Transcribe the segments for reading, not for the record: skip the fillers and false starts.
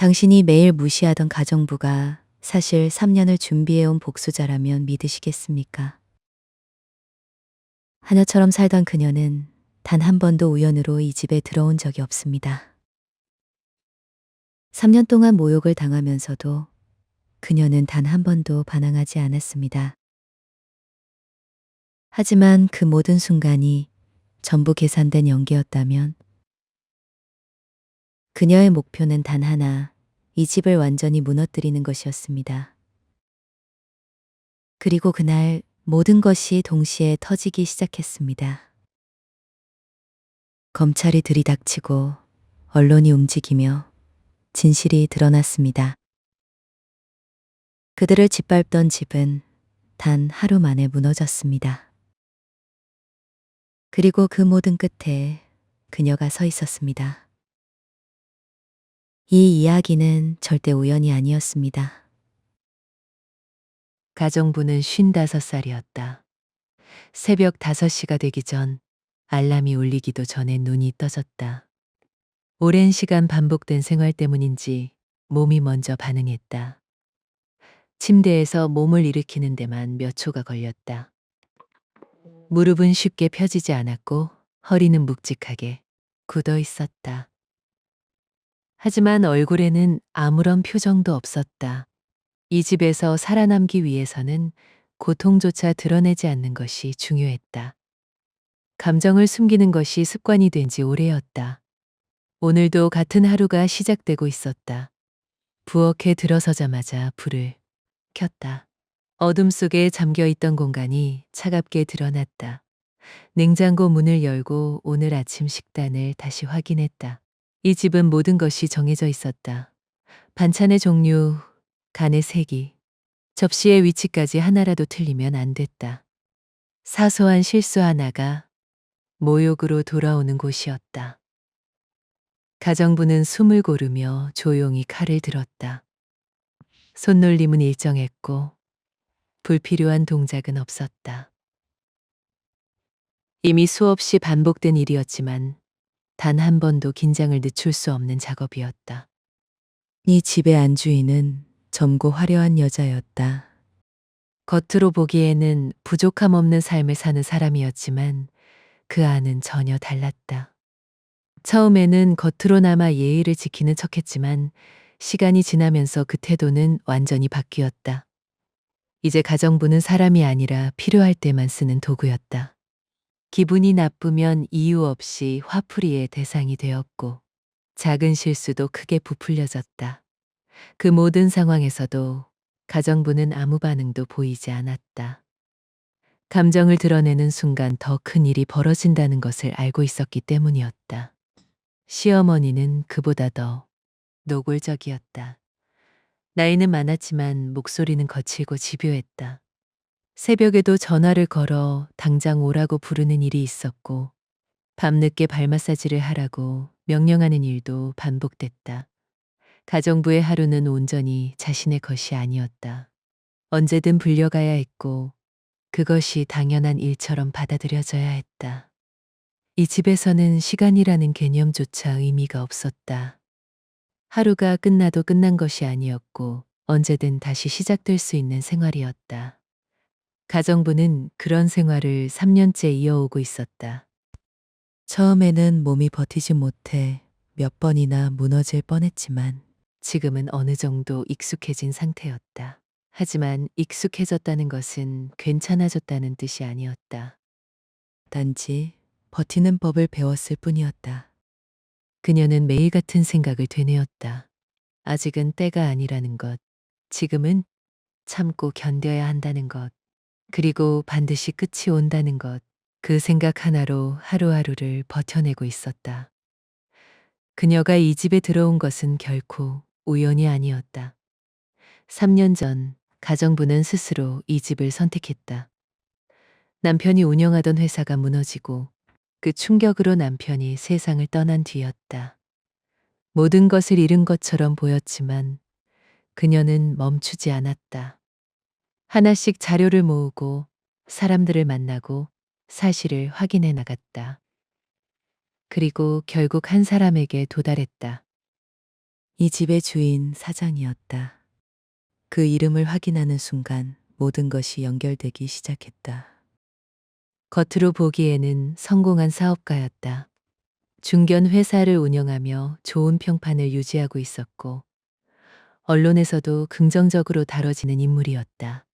당신이 매일 무시하던 가정부가 사실 3년을 준비해온 복수자라면 믿으시겠습니까? 하녀처럼 살던 그녀는 단 한 번도 우연으로 이 집에 들어온 적이 없습니다. 3년 동안 모욕을 당하면서도 그녀는 단 한 번도 반항하지 않았습니다. 하지만 그 모든 순간이 전부 계산된 연기였다면 그녀의 목표는 단 하나, 이 집을 완전히 무너뜨리는 것이었습니다. 그리고 그날 모든 것이 동시에 터지기 시작했습니다. 검찰이 들이닥치고 언론이 움직이며 진실이 드러났습니다. 그들을 짓밟던 집은 단 하루 만에 무너졌습니다. 그리고 그 모든 끝에 그녀가 서 있었습니다. 이 이야기는 절대 우연이 아니었습니다. 가정부는 55살이었다. 새벽 5시가 되기 전 알람이 울리기도 전에 눈이 떠졌다. 오랜 시간 반복된 생활 때문인지 몸이 먼저 반응했다. 침대에서 몸을 일으키는 데만 몇 초가 걸렸다. 무릎은 쉽게 펴지지 않았고 허리는 묵직하게 굳어 있었다. 하지만 얼굴에는 아무런 표정도 없었다. 이 집에서 살아남기 위해서는 고통조차 드러내지 않는 것이 중요했다. 감정을 숨기는 것이 습관이 된 지 오래였다. 오늘도 같은 하루가 시작되고 있었다. 부엌에 들어서자마자 불을 켰다. 어둠 속에 잠겨 있던 공간이 차갑게 드러났다. 냉장고 문을 열고 오늘 아침 식단을 다시 확인했다. 이 집은 모든 것이 정해져 있었다. 반찬의 종류, 간의 색이, 접시의 위치까지 하나라도 틀리면 안 됐다. 사소한 실수 하나가 모욕으로 돌아오는 곳이었다. 가정부는 숨을 고르며 조용히 칼을 들었다. 손놀림은 일정했고 불필요한 동작은 없었다. 이미 수없이 반복된 일이었지만 단 한 번도 긴장을 늦출 수 없는 작업이었다. 이 집의 안주인은 젊고 화려한 여자였다. 겉으로 보기에는 부족함 없는 삶을 사는 사람이었지만 그 안은 전혀 달랐다. 처음에는 겉으로나마 예의를 지키는 척했지만 시간이 지나면서 그 태도는 완전히 바뀌었다. 이제 가정부는 사람이 아니라 필요할 때만 쓰는 도구였다. 기분이 나쁘면 이유 없이 화풀이의 대상이 되었고 작은 실수도 크게 부풀려졌다. 그 모든 상황에서도 가정부는 아무 반응도 보이지 않았다. 감정을 드러내는 순간 더 큰 일이 벌어진다는 것을 알고 있었기 때문이었다. 시어머니는 그보다 더 노골적이었다. 나이는 많았지만 목소리는 거칠고 집요했다. 새벽에도 전화를 걸어 당장 오라고 부르는 일이 있었고 밤늦게 발 마사지를 하라고 명령하는 일도 반복됐다. 가정부의 하루는 온전히 자신의 것이 아니었다. 언제든 불려가야 했고 그것이 당연한 일처럼 받아들여져야 했다. 이 집에서는 시간이라는 개념조차 의미가 없었다. 하루가 끝나도 끝난 것이 아니었고 언제든 다시 시작될 수 있는 생활이었다. 가정부는 그런 생활을 3년째 이어오고 있었다. 처음에는 몸이 버티지 못해 몇 번이나 무너질 뻔했지만 지금은 어느 정도 익숙해진 상태였다. 하지만 익숙해졌다는 것은 괜찮아졌다는 뜻이 아니었다. 단지 버티는 법을 배웠을 뿐이었다. 그녀는 매일 같은 생각을 되뇌었다. 아직은 때가 아니라는 것, 지금은 참고 견뎌야 한다는 것, 그리고 반드시 끝이 온다는 것, 그 생각 하나로 하루하루를 버텨내고 있었다. 그녀가 이 집에 들어온 것은 결코 우연이 아니었다. 3년 전 가정부는 스스로 이 집을 선택했다. 남편이 운영하던 회사가 무너지고 그 충격으로 남편이 세상을 떠난 뒤였다. 모든 것을 잃은 것처럼 보였지만 그녀는 멈추지 않았다. 하나씩 자료를 모으고 사람들을 만나고 사실을 확인해 나갔다. 그리고 결국 한 사람에게 도달했다. 이 집의 주인 사장이었다. 그 이름을 확인하는 순간 모든 것이 연결되기 시작했다. 겉으로 보기에는 성공한 사업가였다. 중견 회사를 운영하며 좋은 평판을 유지하고 있었고, 언론에서도 긍정적으로 다뤄지는 인물이었다.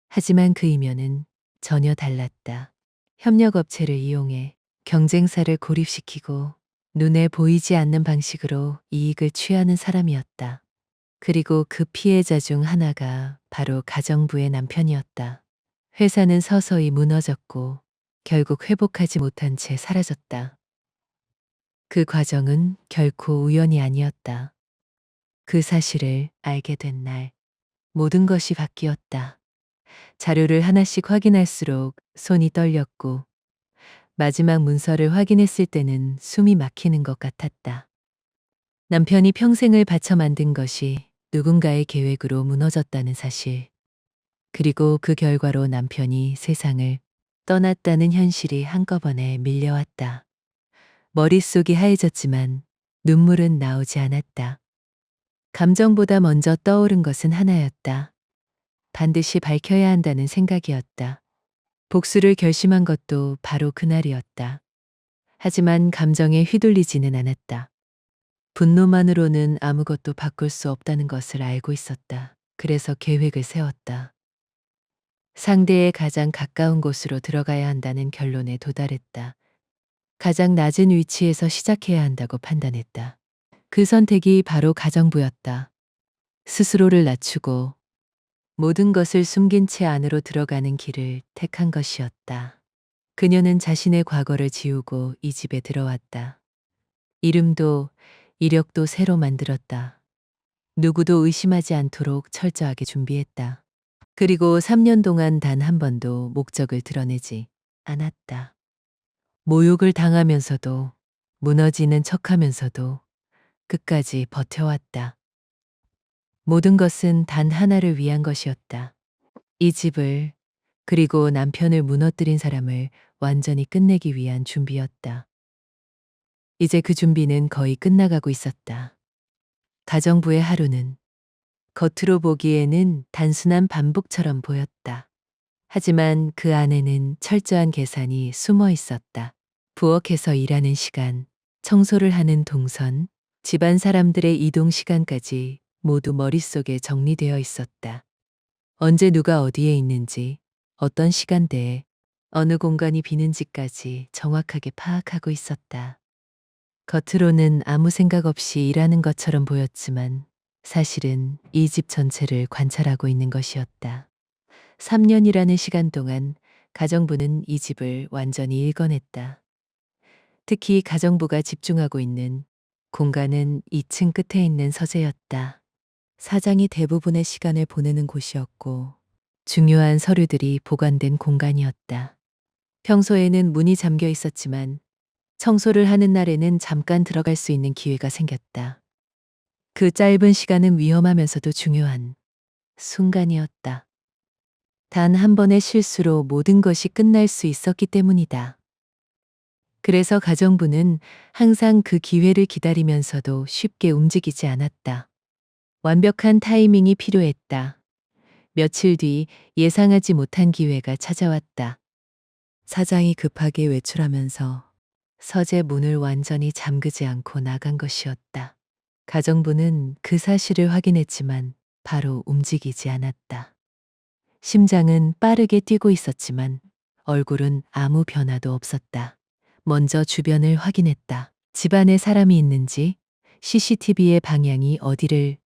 하지만 그 이면은 전혀 달랐다. 협력업체를 이용해 경쟁사를 고립시키고 눈에 보이지 않는 방식으로 이익을 취하는 사람이었다. 그리고 그 피해자 중 하나가 바로 가정부의 남편이었다. 회사는 서서히 무너졌고 결국 회복하지 못한 채 사라졌다. 그 과정은 결코 우연이 아니었다. 그 사실을 알게 된 날, 모든 것이 바뀌었다. 자료를 하나씩 확인할수록 손이 떨렸고, 마지막 문서를 확인했을 때는 숨이 막히는 것 같았다. 남편이 평생을 바쳐 만든 것이 누군가의 계획으로 무너졌다는 사실, 그리고 그 결과로 남편이 세상을 떠났다는 현실이 한꺼번에 밀려왔다. 머릿속이 하얘졌지만 눈물은 나오지 않았다. 감정보다 먼저 떠오른 것은 하나였다. 반드시 밝혀야 한다는 생각이었다. 복수를 결심한 것도 바로 그날이었다. 하지만 감정에 휘둘리지는 않았다. 분노만으로는 아무것도 바꿀 수 없다는 것을 알고 있었다. 그래서 계획을 세웠다. 상대의 가장 가까운 곳으로 들어가야 한다는 결론에 도달했다. 가장 낮은 위치에서 시작해야 한다고 판단했다. 그 선택이 바로 가정부였다. 스스로를 낮추고 모든 것을 숨긴 채 안으로 들어가는 길을 택한 것이었다. 그녀는 자신의 과거를 지우고 이 집에 들어왔다. 이름도 이력도 새로 만들었다. 누구도 의심하지 않도록 철저하게 준비했다. 그리고 3년 동안 단 한 번도 목적을 드러내지 않았다. 모욕을 당하면서도 무너지는 척하면서도 끝까지 버텨왔다. 모든 것은 단 하나를 위한 것이었다. 이 집을 그리고 남편을 무너뜨린 사람을 완전히 끝내기 위한 준비였다. 이제 그 준비는 거의 끝나가고 있었다. 가정부의 하루는 겉으로 보기에는 단순한 반복처럼 보였다. 하지만 그 안에는 철저한 계산이 숨어 있었다. 부엌에서 일하는 시간, 청소를 하는 동선, 집안 사람들의 이동 시간까지 모두 머릿속에 정리되어 있었다. 언제 누가 어디에 있는지, 어떤 시간대에, 어느 공간이 비는지까지 정확하게 파악하고 있었다. 겉으로는 아무 생각 없이 일하는 것처럼 보였지만 사실은 이 집 전체를 관찰하고 있는 것이었다. 3년이라는 시간 동안 가정부는 이 집을 완전히 읽어냈다. 특히 가정부가 집중하고 있는 공간은 2층 끝에 있는 서재였다. 사장이 대부분의 시간을 보내는 곳이었고 중요한 서류들이 보관된 공간이었다. 평소에는 문이 잠겨 있었지만 청소를 하는 날에는 잠깐 들어갈 수 있는 기회가 생겼다. 그 짧은 시간은 위험하면서도 중요한 순간이었다. 단 한 번의 실수로 모든 것이 끝날 수 있었기 때문이다. 그래서 가정부는 항상 그 기회를 기다리면서도 쉽게 움직이지 않았다. 완벽한 타이밍이 필요했다. 며칠 뒤 예상하지 못한 기회가 찾아왔다. 사장이 급하게 외출하면서 서재 문을 완전히 잠그지 않고 나간 것이었다. 가정부는 그 사실을 확인했지만 바로 움직이지 않았다. 심장은 빠르게 뛰고 있었지만 얼굴은 아무 변화도 없었다. 먼저 주변을 확인했다. 집안에 사람이 있는지, CCTV의 방향이 어디를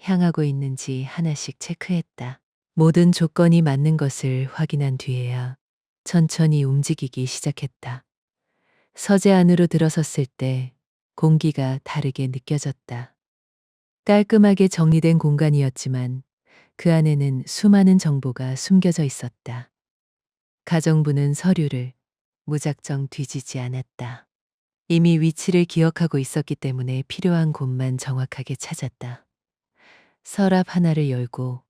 향하고 있는지 하나씩 체크했다. 모든 조건이 맞는 것을 확인한 뒤에야 천천히 움직이기 시작했다. 서재 안으로 들어섰을 때 공기가 다르게 느껴졌다. 깔끔하게 정리된 공간이었지만 그 안에는 수많은 정보가 숨겨져 있었다. 가정부는 서류를 무작정 뒤지지 않았다. 이미 위치를 기억하고 있었기 때문에 필요한 곳만 정확하게 찾았다. 서랍 하나를 열고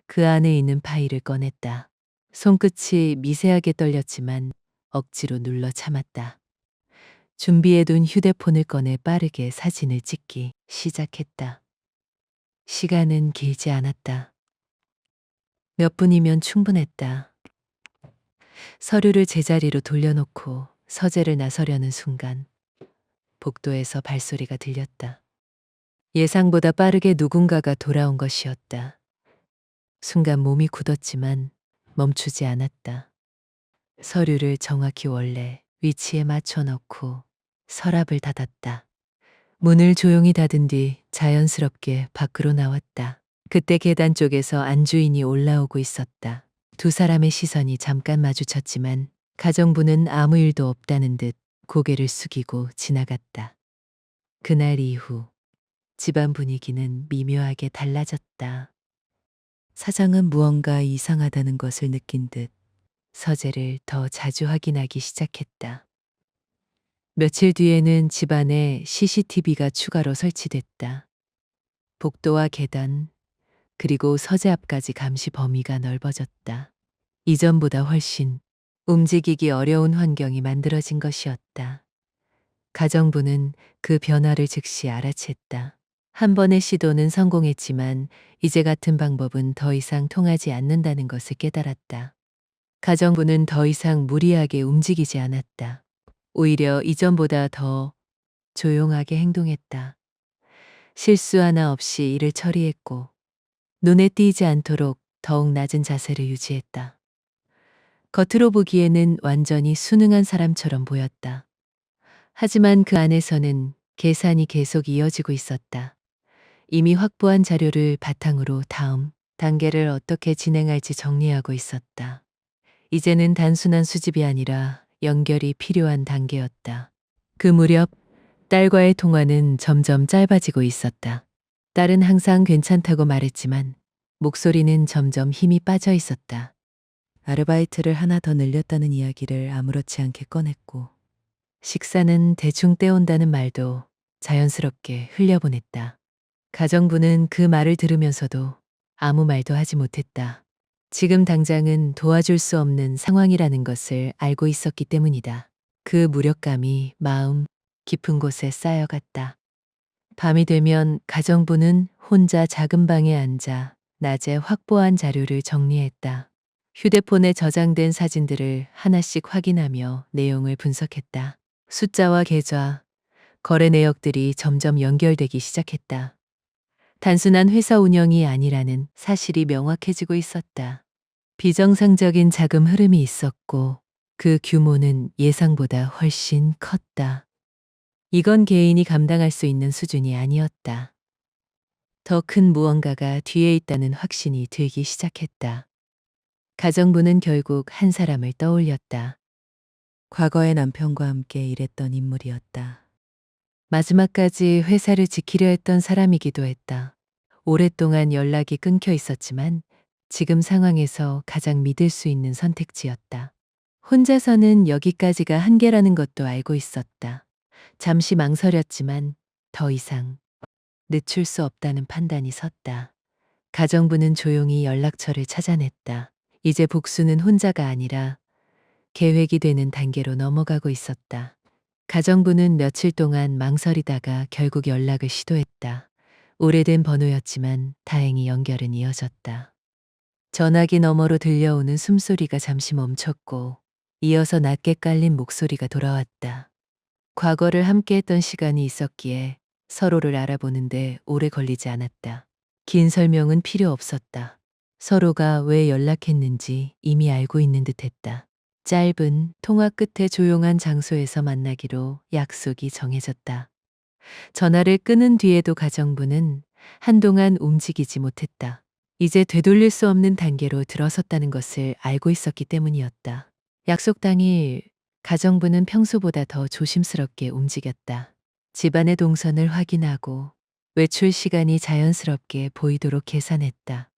그 안에 있는 파일을 꺼냈다. 손끝이 미세하게 떨렸지만 억지로 눌러 참았다. 준비해둔 휴대폰을 꺼내 빠르게 사진을 찍기 시작했다. 시간은 길지 않았다. 몇 분이면 충분했다. 서류를 제자리로 돌려놓고 서재를 나서려는 순간 복도에서 발소리가 들렸다. 예상보다 빠르게 누군가가 돌아온 것이었다. 순간 몸이 굳었지만 멈추지 않았다. 서류를 정확히 원래 위치에 맞춰 넣고 서랍을 닫았다. 문을 조용히 닫은 뒤 자연스럽게 밖으로 나왔다. 그때 계단 쪽에서 안주인이 올라오고 있었다. 두 사람의 시선이 잠깐 마주쳤지만 가정부는 아무 일도 없다는 듯 고개를 숙이고 지나갔다. 그날 이후 집안 분위기는 미묘하게 달라졌다. 사장은 무언가 이상하다는 것을 느낀 듯 서재를 더 자주 확인하기 시작했다. 며칠 뒤에는 집안에 CCTV가 추가로 설치됐다. 복도와 계단, 그리고 서재 앞까지 감시 범위가 넓어졌다. 이전보다 훨씬 움직이기 어려운 환경이 만들어진 것이었다. 가정부는 그 변화를 즉시 알아챘다. 한 번의 시도는 성공했지만 이제 같은 방법은 더 이상 통하지 않는다는 것을 깨달았다. 가정부는 더 이상 무리하게 움직이지 않았다. 오히려 이전보다 더 조용하게 행동했다. 실수 하나 없이 일을 처리했고 눈에 띄지 않도록 더욱 낮은 자세를 유지했다. 겉으로 보기에는 완전히 순응한 사람처럼 보였다. 하지만 그 안에서는 계산이 계속 이어지고 있었다. 이미 확보한 자료를 바탕으로 다음 단계를 어떻게 진행할지 정리하고 있었다. 이제는 단순한 수집이 아니라 연결이 필요한 단계였다. 그 무렵 딸과의 통화는 점점 짧아지고 있었다. 딸은 항상 괜찮다고 말했지만 목소리는 점점 힘이 빠져 있었다. 아르바이트를 하나 더 늘렸다는 이야기를 아무렇지 않게 꺼냈고 식사는 대충 때운다는 말도 자연스럽게 흘려보냈다. 가정부는 그 말을 들으면서도 아무 말도 하지 못했다. 지금 당장은 도와줄 수 없는 상황이라는 것을 알고 있었기 때문이다. 그 무력감이 마음 깊은 곳에 쌓여갔다. 밤이 되면 가정부는 혼자 작은 방에 앉아 낮에 확보한 자료를 정리했다. 휴대폰에 저장된 사진들을 하나씩 확인하며 내용을 분석했다. 숫자와 계좌, 거래 내역들이 점점 연결되기 시작했다. 단순한 회사 운영이 아니라는 사실이 명확해지고 있었다. 비정상적인 자금 흐름이 있었고 그 규모는 예상보다 훨씬 컸다. 이건 개인이 감당할 수 있는 수준이 아니었다. 더 큰 무언가가 뒤에 있다는 확신이 들기 시작했다. 가정부는 결국 한 사람을 떠올렸다. 과거의 남편과 함께 일했던 인물이었다. 마지막까지 회사를 지키려 했던 사람이기도 했다. 오랫동안 연락이 끊겨 있었지만 지금 상황에서 가장 믿을 수 있는 선택지였다. 혼자서는 여기까지가 한계라는 것도 알고 있었다. 잠시 망설였지만 더 이상 늦출 수 없다는 판단이 섰다. 가정부는 조용히 연락처를 찾아냈다. 이제 복수는 혼자가 아니라 계획이 되는 단계로 넘어가고 있었다. 가정부는 며칠 동안 망설이다가 결국 연락을 시도했다. 오래된 번호였지만 다행히 연결은 이어졌다. 전화기 너머로 들려오는 숨소리가 잠시 멈췄고 이어서 낮게 깔린 목소리가 돌아왔다. 과거를 함께했던 시간이 있었기에 서로를 알아보는데 오래 걸리지 않았다. 긴 설명은 필요 없었다. 서로가 왜 연락했는지 이미 알고 있는 듯했다. 짧은 통화 끝에 조용한 장소에서 만나기로 약속이 정해졌다. 전화를 끊은 뒤에도 가정부는 한동안 움직이지 못했다. 이제 되돌릴 수 없는 단계로 들어섰다는 것을 알고 있었기 때문이었다. 약속 당일 가정부는 평소보다 더 조심스럽게 움직였다. 집안의 동선을 확인하고 외출 시간이 자연스럽게 보이도록 계산했다.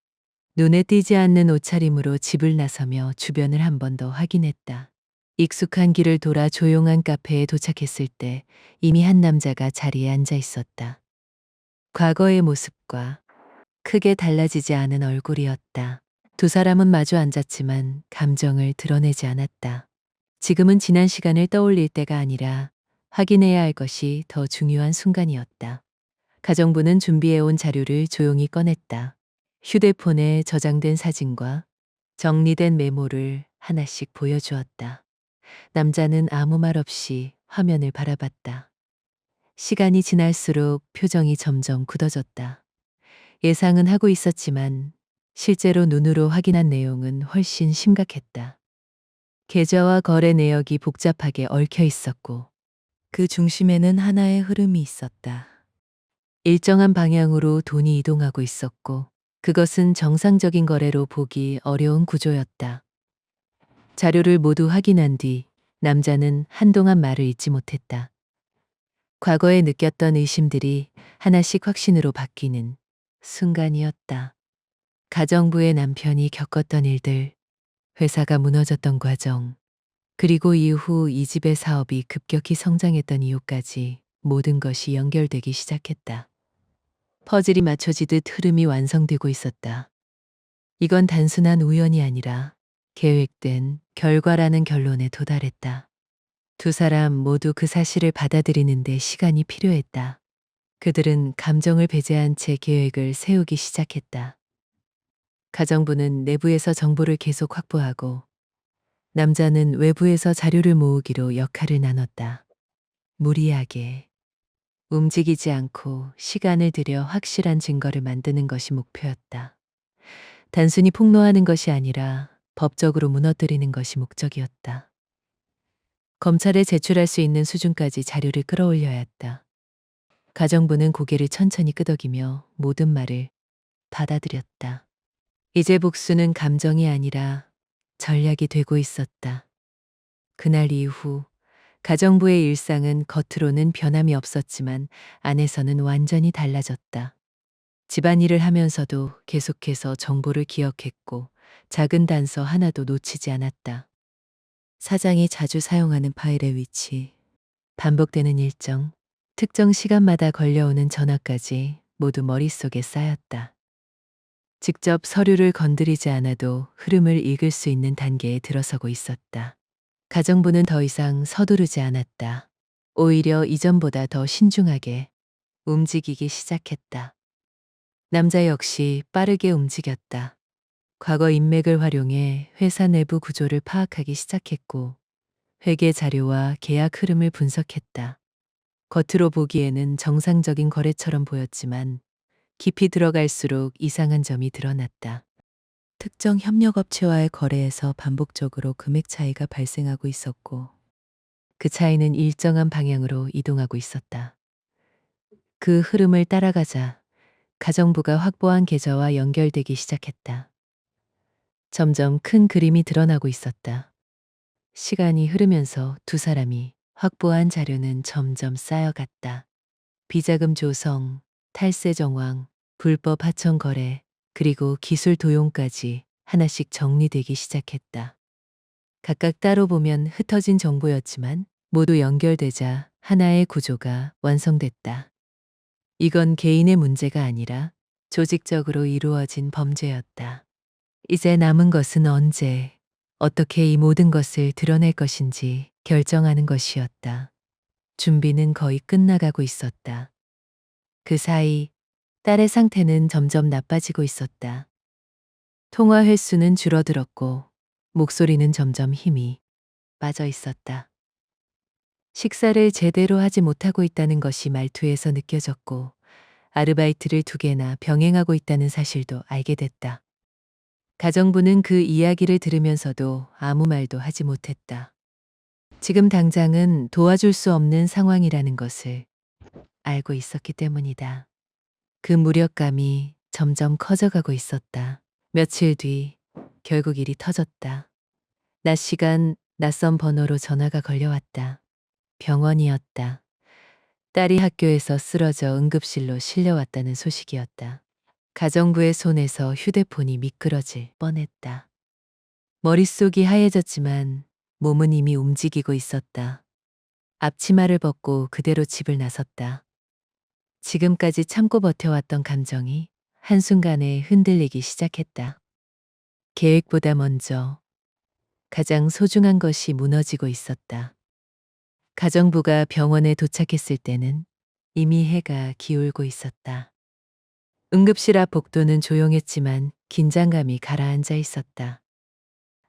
눈에 띄지 않는 옷차림으로 집을 나서며 주변을 한 번 더 확인했다. 익숙한 길을 돌아 조용한 카페에 도착했을 때 이미 한 남자가 자리에 앉아 있었다. 과거의 모습과 크게 달라지지 않은 얼굴이었다. 두 사람은 마주 앉았지만 감정을 드러내지 않았다. 지금은 지난 시간을 떠올릴 때가 아니라 확인해야 할 것이 더 중요한 순간이었다. 가정부는 준비해온 자료를 조용히 꺼냈다. 휴대폰에 저장된 사진과 정리된 메모를 하나씩 보여주었다. 남자는 아무 말 없이 화면을 바라봤다. 시간이 지날수록 표정이 점점 굳어졌다. 예상은 하고 있었지만 실제로 눈으로 확인한 내용은 훨씬 심각했다. 계좌와 거래 내역이 복잡하게 얽혀 있었고 그 중심에는 하나의 흐름이 있었다. 일정한 방향으로 돈이 이동하고 있었고 그것은 정상적인 거래로 보기 어려운 구조였다. 자료를 모두 확인한 뒤 남자는 한동안 말을 잇지 못했다. 과거에 느꼈던 의심들이 하나씩 확신으로 바뀌는 순간이었다. 가정부의 남편이 겪었던 일들, 회사가 무너졌던 과정, 그리고 이후 이 집의 사업이 급격히 성장했던 이유까지 모든 것이 연결되기 시작했다. 퍼즐이 맞춰지듯 흐름이 완성되고 있었다. 이건 단순한 우연이 아니라 계획된 결과라는 결론에 도달했다. 두 사람 모두 그 사실을 받아들이는데 시간이 필요했다. 그들은 감정을 배제한 채 계획을 세우기 시작했다. 가정부는 내부에서 정보를 계속 확보하고 남자는 외부에서 자료를 모으기로 역할을 나눴다. 무리하게 움직이지 않고 시간을 들여 확실한 증거를 만드는 것이 목표였다. 단순히 폭로하는 것이 아니라 법적으로 무너뜨리는 것이 목적이었다. 검찰에 제출할 수 있는 수준까지 자료를 끌어올려야 했다. 가정부는 고개를 천천히 끄덕이며 모든 말을 받아들였다. 이제 복수는 감정이 아니라 전략이 되고 있었다. 그날 이후 가정부의 일상은 겉으로는 변함이 없었지만 안에서는 완전히 달라졌다. 집안일을 하면서도 계속해서 정보를 기억했고 작은 단서 하나도 놓치지 않았다. 사장이 자주 사용하는 파일의 위치, 반복되는 일정, 특정 시간마다 걸려오는 전화까지 모두 머릿속에 쌓였다. 직접 서류를 건드리지 않아도 흐름을 읽을 수 있는 단계에 들어서고 있었다. 가정부는 더 이상 서두르지 않았다. 오히려 이전보다 더 신중하게 움직이기 시작했다. 남자 역시 빠르게 움직였다. 과거 인맥을 활용해 회사 내부 구조를 파악하기 시작했고 회계 자료와 계약 흐름을 분석했다. 겉으로 보기에는 정상적인 거래처럼 보였지만 깊이 들어갈수록 이상한 점이 드러났다. 특정 협력업체와의 거래에서 반복적으로 금액 차이가 발생하고 있었고, 그 차이는 일정한 방향으로 이동하고 있었다. 그 흐름을 따라가자 가정부가 확보한 계좌와 연결되기 시작했다. 점점 큰 그림이 드러나고 있었다. 시간이 흐르면서 두 사람이 확보한 자료는 점점 쌓여갔다. 비자금 조성, 탈세 정황, 불법 하청 거래, 그리고 기술 도용까지 하나씩 정리되기 시작했다. 각각 따로 보면 흩어진 정보였지만 모두 연결되자 하나의 구조가 완성됐다. 이건 개인의 문제가 아니라 조직적으로 이루어진 범죄였다. 이제 남은 것은 언제, 어떻게 이 모든 것을 드러낼 것인지 결정하는 것이었다. 준비는 거의 끝나가고 있었다. 그 사이 딸의 상태는 점점 나빠지고 있었다. 통화 횟수는 줄어들었고 목소리는 점점 힘이 빠져 있었다. 식사를 제대로 하지 못하고 있다는 것이 말투에서 느껴졌고 아르바이트를 2개나 병행하고 있다는 사실도 알게 됐다. 가정부는 그 이야기를 들으면서도 아무 말도 하지 못했다. 지금 당장은 도와줄 수 없는 상황이라는 것을 알고 있었기 때문이다. 그 무력감이 점점 커져가고 있었다. 며칠 뒤 결국 일이 터졌다. 낮 시간 낯선 번호로 전화가 걸려왔다. 병원이었다. 딸이 학교에서 쓰러져 응급실로 실려왔다는 소식이었다. 가정부의 손에서 휴대폰이 미끄러질 뻔했다. 머릿속이 하얘졌지만 몸은 이미 움직이고 있었다. 앞치마를 벗고 그대로 집을 나섰다. 지금까지 참고 버텨왔던 감정이 한순간에 흔들리기 시작했다. 계획보다 먼저 가장 소중한 것이 무너지고 있었다. 가정부가 병원에 도착했을 때는 이미 해가 기울고 있었다. 응급실 앞 복도는 조용했지만 긴장감이 가라앉아 있었다.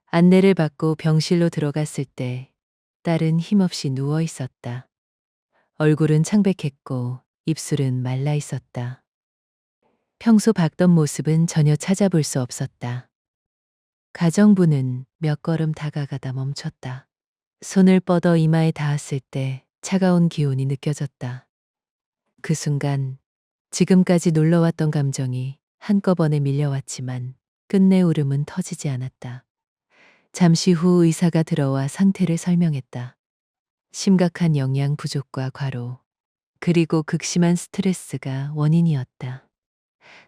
안내를 받고 병실로 들어갔을 때 딸은 힘없이 누워 있었다. 얼굴은 창백했고 입술은 말라 있었다. 평소 봤던 모습은 전혀 찾아볼 수 없었다. 가정부는 몇 걸음 다가가다 멈췄다. 손을 뻗어 이마에 닿았을 때 차가운 기운이 느껴졌다. 그 순간 지금까지 놀러왔던 감정이 한꺼번에 밀려왔지만 끝내 울음은 터지지 않았다. 잠시 후 의사가 들어와 상태를 설명했다. 심각한 영양 부족과 과로, 그리고 극심한 스트레스가 원인이었다.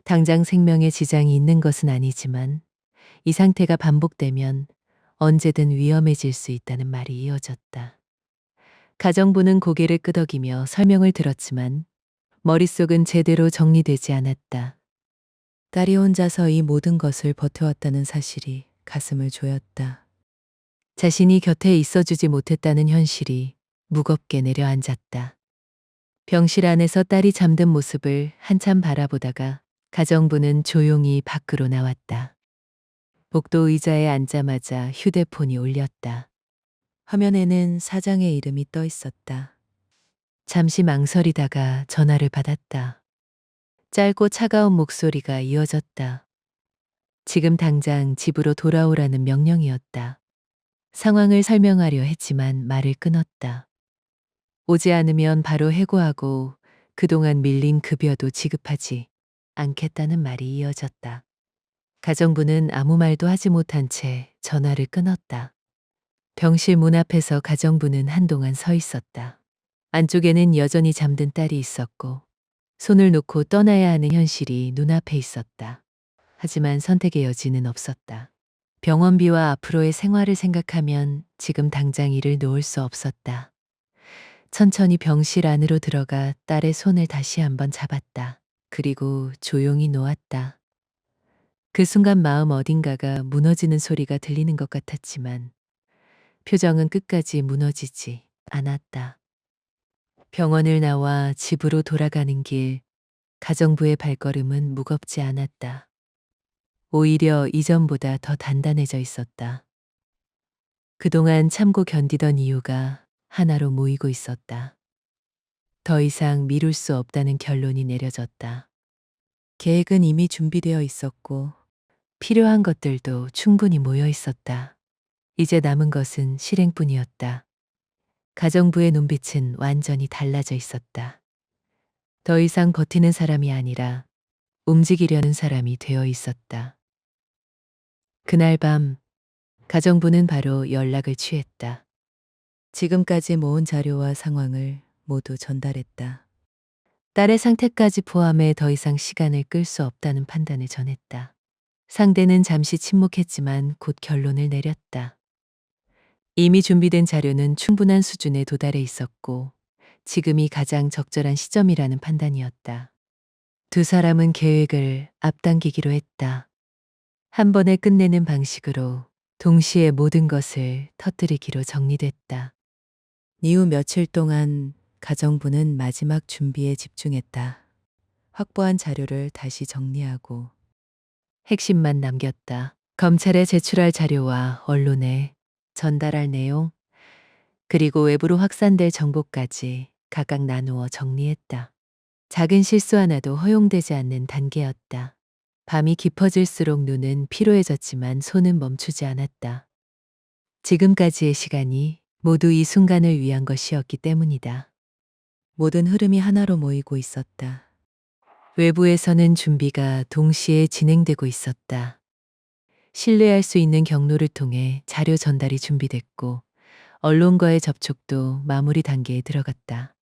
당장 생명에 지장이 있는 것은 아니지만 이 상태가 반복되면 언제든 위험해질 수 있다는 말이 이어졌다. 가정부는 고개를 끄덕이며 설명을 들었지만 머릿속은 제대로 정리되지 않았다. 딸이 혼자서 이 모든 것을 버텨왔다는 사실이 가슴을 조였다. 자신이 곁에 있어주지 못했다는 현실이 무겁게 내려앉았다. 병실 안에서 딸이 잠든 모습을 한참 바라보다가 가정부는 조용히 밖으로 나왔다. 복도 의자에 앉자마자 휴대폰이 울렸다. 화면에는 사장의 이름이 떠 있었다. 잠시 망설이다가 전화를 받았다. 짧고 차가운 목소리가 이어졌다. 지금 당장 집으로 돌아오라는 명령이었다. 상황을 설명하려 했지만 말을 끊었다. 오지 않으면 바로 해고하고 그동안 밀린 급여도 지급하지 않겠다는 말이 이어졌다. 가정부는 아무 말도 하지 못한 채 전화를 끊었다. 병실 문 앞에서 가정부는 한동안 서 있었다. 안쪽에는 여전히 잠든 딸이 있었고 손을 놓고 떠나야 하는 현실이 눈앞에 있었다. 하지만 선택의 여지는 없었다. 병원비와 앞으로의 생활을 생각하면 지금 당장 일을 놓을 수 없었다. 천천히 병실 안으로 들어가 딸의 손을 다시 한번 잡았다. 그리고 조용히 놓았다. 그 순간 마음 어딘가가 무너지는 소리가 들리는 것 같았지만 표정은 끝까지 무너지지 않았다. 병원을 나와 집으로 돌아가는 길, 가정부의 발걸음은 무겁지 않았다. 오히려 이전보다 더 단단해져 있었다. 그동안 참고 견디던 이유가 하나로 모이고 있었다. 더 이상 미룰 수 없다는 결론이 내려졌다. 계획은 이미 준비되어 있었고 필요한 것들도 충분히 모여 있었다. 이제 남은 것은 실행뿐이었다. 가정부의 눈빛은 완전히 달라져 있었다. 더 이상 버티는 사람이 아니라 움직이려는 사람이 되어 있었다. 그날 밤 가정부는 바로 연락을 취했다. 지금까지 모은 자료와 상황을 모두 전달했다. 딸의 상태까지 포함해 더 이상 시간을 끌 수 없다는 판단을 전했다. 상대는 잠시 침묵했지만 곧 결론을 내렸다. 이미 준비된 자료는 충분한 수준에 도달해 있었고 지금이 가장 적절한 시점이라는 판단이었다. 두 사람은 계획을 앞당기기로 했다. 한 번에 끝내는 방식으로 동시에 모든 것을 터뜨리기로 정리됐다. 이후 며칠 동안 가정부는 마지막 준비에 집중했다. 확보한 자료를 다시 정리하고 핵심만 남겼다. 검찰에 제출할 자료와 언론에 전달할 내용, 그리고 외부로 확산될 정보까지 각각 나누어 정리했다. 작은 실수 하나도 허용되지 않는 단계였다. 밤이 깊어질수록 눈은 피로해졌지만 손은 멈추지 않았다. 지금까지의 시간이 모두 이 순간을 위한 것이었기 때문이다. 모든 흐름이 하나로 모이고 있었다. 외부에서는 준비가 동시에 진행되고 있었다. 신뢰할 수 있는 경로를 통해 자료 전달이 준비됐고 언론과의 접촉도 마무리 단계에 들어갔다.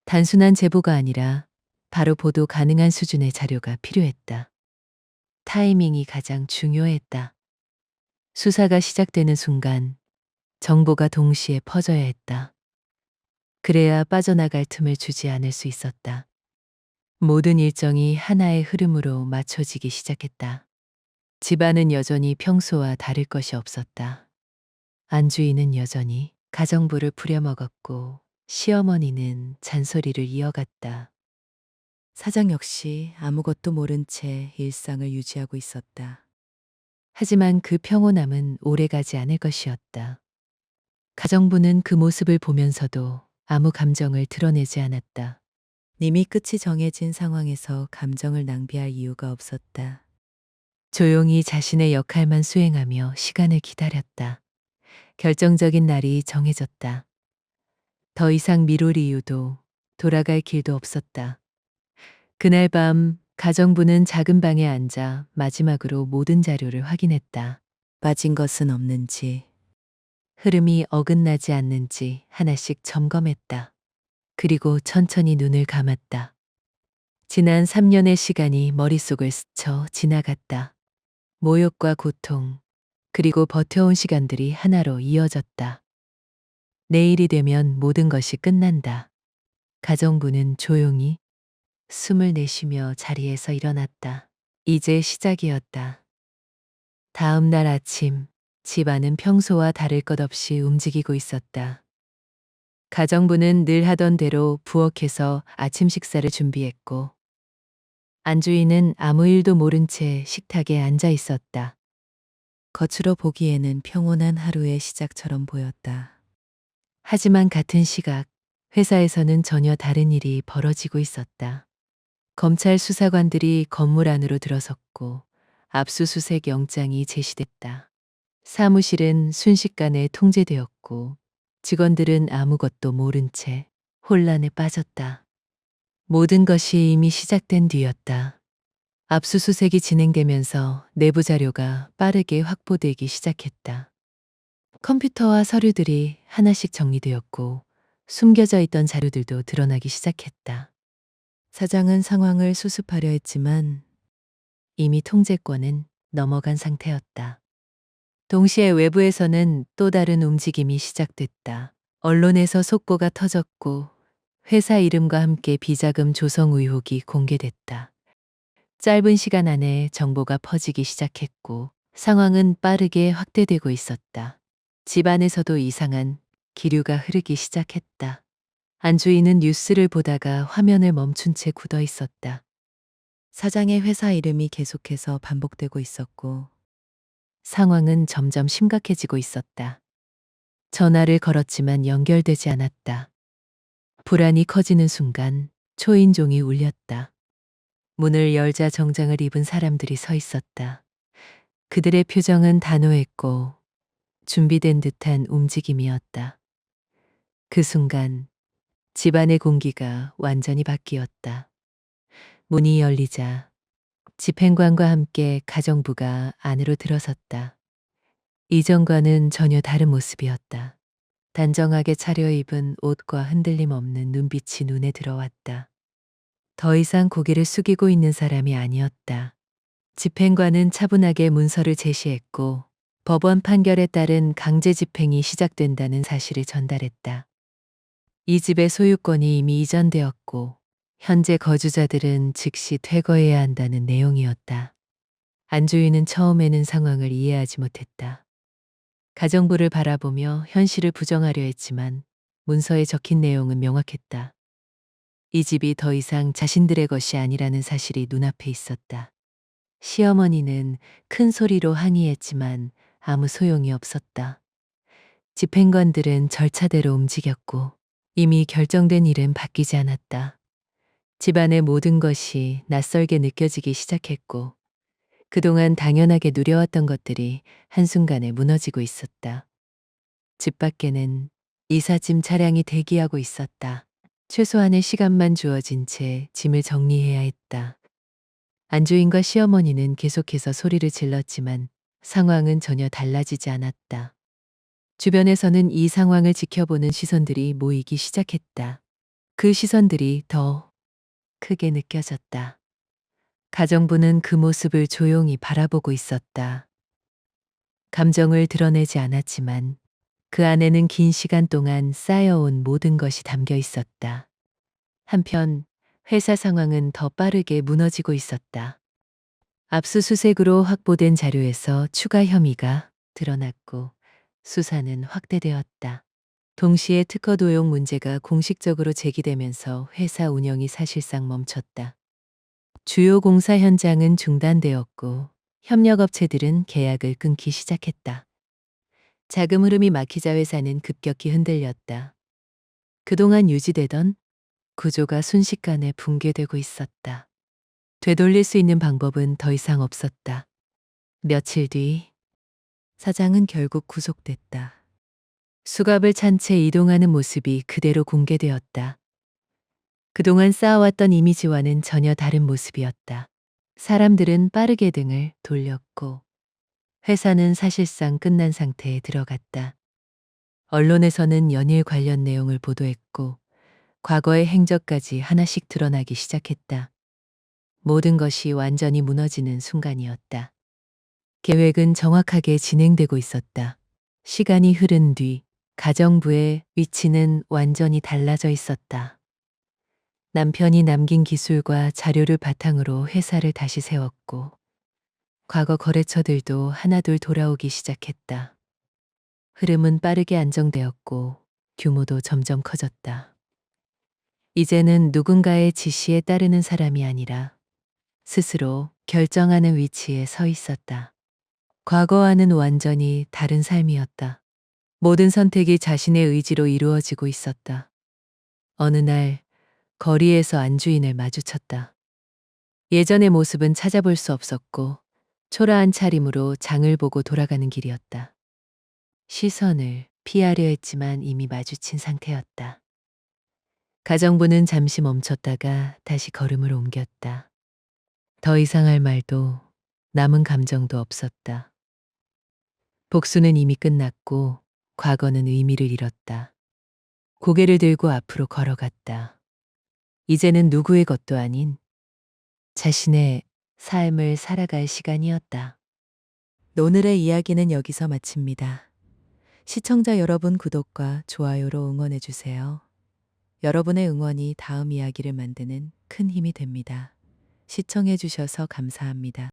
단순한 제보가 아니라 바로 보도 가능한 수준의 자료가 필요했다. 타이밍이 가장 중요했다. 수사가 시작되는 순간 정보가 동시에 퍼져야 했다. 그래야 빠져나갈 틈을 주지 않을 수 있었다. 모든 일정이 하나의 흐름으로 맞춰지기 시작했다. 집안은 여전히 평소와 다를 것이 없었다. 안주인은 여전히 가정부를 부려먹었고 시어머니는 잔소리를 이어갔다. 사장 역시 아무것도 모른 채 일상을 유지하고 있었다. 하지만 그 평온함은 오래가지 않을 것이었다. 가정부는 그 모습을 보면서도 아무 감정을 드러내지 않았다. 이미 끝이 정해진 상황에서 감정을 낭비할 이유가 없었다. 조용히 자신의 역할만 수행하며 시간을 기다렸다. 결정적인 날이 정해졌다. 더 이상 미룰 이유도 돌아갈 길도 없었다. 그날 밤 가정부는 작은 방에 앉아 마지막으로 모든 자료를 확인했다. 빠진 것은 없는지, 흐름이 어긋나지 않는지 하나씩 점검했다. 그리고 천천히 눈을 감았다. 지난 3년의 시간이 머릿속을 스쳐 지나갔다. 모욕과 고통, 그리고 버텨온 시간들이 하나로 이어졌다. 내일이 되면 모든 것이 끝난다. 가정부는 조용히 숨을 내쉬며 자리에서 일어났다. 이제 시작이었다. 다음 날 아침, 집안은 평소와 다를 것 없이 움직이고 있었다. 가정부는 늘 하던 대로 부엌에서 아침 식사를 준비했고, 안주인은 아무 일도 모른 채 식탁에 앉아 있었다. 겉으로 보기에는 평온한 하루의 시작처럼 보였다. 하지만 같은 시각, 회사에서는 전혀 다른 일이 벌어지고 있었다. 검찰 수사관들이 건물 안으로 들어섰고, 압수수색 영장이 제시됐다. 사무실은 순식간에 통제되었고, 직원들은 아무것도 모른 채 혼란에 빠졌다. 모든 것이 이미 시작된 뒤였다. 압수수색이 진행되면서 내부 자료가 빠르게 확보되기 시작했다. 컴퓨터와 서류들이 하나씩 정리되었고, 숨겨져 있던 자료들도 드러나기 시작했다. 사장은 상황을 수습하려 했지만 이미 통제권은 넘어간 상태였다. 동시에 외부에서는 또 다른 움직임이 시작됐다. 언론에서 속보가 터졌고 회사 이름과 함께 비자금 조성 의혹이 공개됐다. 짧은 시간 안에 정보가 퍼지기 시작했고 상황은 빠르게 확대되고 있었다. 집안에서도 이상한 기류가 흐르기 시작했다. 안주인은 뉴스를 보다가 화면을 멈춘 채 굳어 있었다. 사장의 회사 이름이 계속해서 반복되고 있었고 상황은 점점 심각해지고 있었다. 전화를 걸었지만 연결되지 않았다. 불안이 커지는 순간 초인종이 울렸다. 문을 열자 정장을 입은 사람들이 서 있었다. 그들의 표정은 단호했고 준비된 듯한 움직임이었다. 그 순간 집안의 공기가 완전히 바뀌었다. 문이 열리자 집행관과 함께 가정부가 안으로 들어섰다. 이전과는 전혀 다른 모습이었다. 단정하게 차려입은 옷과 흔들림 없는 눈빛이 눈에 들어왔다. 더 이상 고개를 숙이고 있는 사람이 아니었다. 집행관은 차분하게 문서를 제시했고 법원 판결에 따른 강제 집행이 시작된다는 사실을 전달했다. 이 집의 소유권이 이미 이전되었고 현재 거주자들은 즉시 퇴거해야 한다는 내용이었다. 안주인은 처음에는 상황을 이해하지 못했다. 가정부를 바라보며 현실을 부정하려 했지만 문서에 적힌 내용은 명확했다. 이 집이 더 이상 자신들의 것이 아니라는 사실이 눈앞에 있었다. 시어머니는 큰 소리로 항의했지만 아무 소용이 없었다. 집행관들은 절차대로 움직였고 이미 결정된 일은 바뀌지 않았다. 집안의 모든 것이 낯설게 느껴지기 시작했고 그동안 당연하게 누려왔던 것들이 한순간에 무너지고 있었다. 집 밖에는 이삿짐 차량이 대기하고 있었다. 최소한의 시간만 주어진 채 짐을 정리해야 했다. 안주인과 시어머니는 계속해서 소리를 질렀지만 상황은 전혀 달라지지 않았다. 주변에서는 이 상황을 지켜보는 시선들이 모이기 시작했다. 그 시선들이 더 크게 느껴졌다. 가정부는 그 모습을 조용히 바라보고 있었다. 감정을 드러내지 않았지만 그 안에는 긴 시간 동안 쌓여온 모든 것이 담겨 있었다. 한편 회사 상황은 더 빠르게 무너지고 있었다. 압수수색으로 확보된 자료에서 추가 혐의가 드러났고 수사는 확대되었다. 동시에 특허 도용 문제가 공식적으로 제기되면서 회사 운영이 사실상 멈췄다. 주요 공사 현장은 중단되었고 협력업체들은 계약을 끊기 시작했다. 자금 흐름이 막히자 회사는 급격히 흔들렸다. 그동안 유지되던 구조가 순식간에 붕괴되고 있었다. 되돌릴 수 있는 방법은 더 이상 없었다. 며칠 뒤 사장은 결국 구속됐다. 수갑을 찬 채 이동하는 모습이 그대로 공개되었다. 그동안 쌓아왔던 이미지와는 전혀 다른 모습이었다. 사람들은 빠르게 등을 돌렸고 회사는 사실상 끝난 상태에 들어갔다. 언론에서는 연일 관련 내용을 보도했고 과거의 행적까지 하나씩 드러나기 시작했다. 모든 것이 완전히 무너지는 순간이었다. 계획은 정확하게 진행되고 있었다. 시간이 흐른 뒤 가정부의 위치는 완전히 달라져 있었다. 남편이 남긴 기술과 자료를 바탕으로 회사를 다시 세웠고 과거 거래처들도 하나둘 돌아오기 시작했다. 흐름은 빠르게 안정되었고 규모도 점점 커졌다. 이제는 누군가의 지시에 따르는 사람이 아니라 스스로 결정하는 위치에 서 있었다. 과거와는 완전히 다른 삶이었다. 모든 선택이 자신의 의지로 이루어지고 있었다. 어느 날 거리에서 안주인을 마주쳤다. 예전의 모습은 찾아볼 수 없었고 초라한 차림으로 장을 보고 돌아가는 길이었다. 시선을 피하려 했지만 이미 마주친 상태였다. 가정부는 잠시 멈췄다가 다시 걸음을 옮겼다. 더 이상 할 말도 남은 감정도 없었다. 복수는 이미 끝났고 과거는 의미를 잃었다. 고개를 들고 앞으로 걸어갔다. 이제는 누구의 것도 아닌 자신의 삶을 살아갈 시간이었다. 오늘의 이야기는 여기서 마칩니다. 시청자 여러분 구독과 좋아요로 응원해주세요. 여러분의 응원이 다음 이야기를 만드는 큰 힘이 됩니다. 시청해주셔서 감사합니다.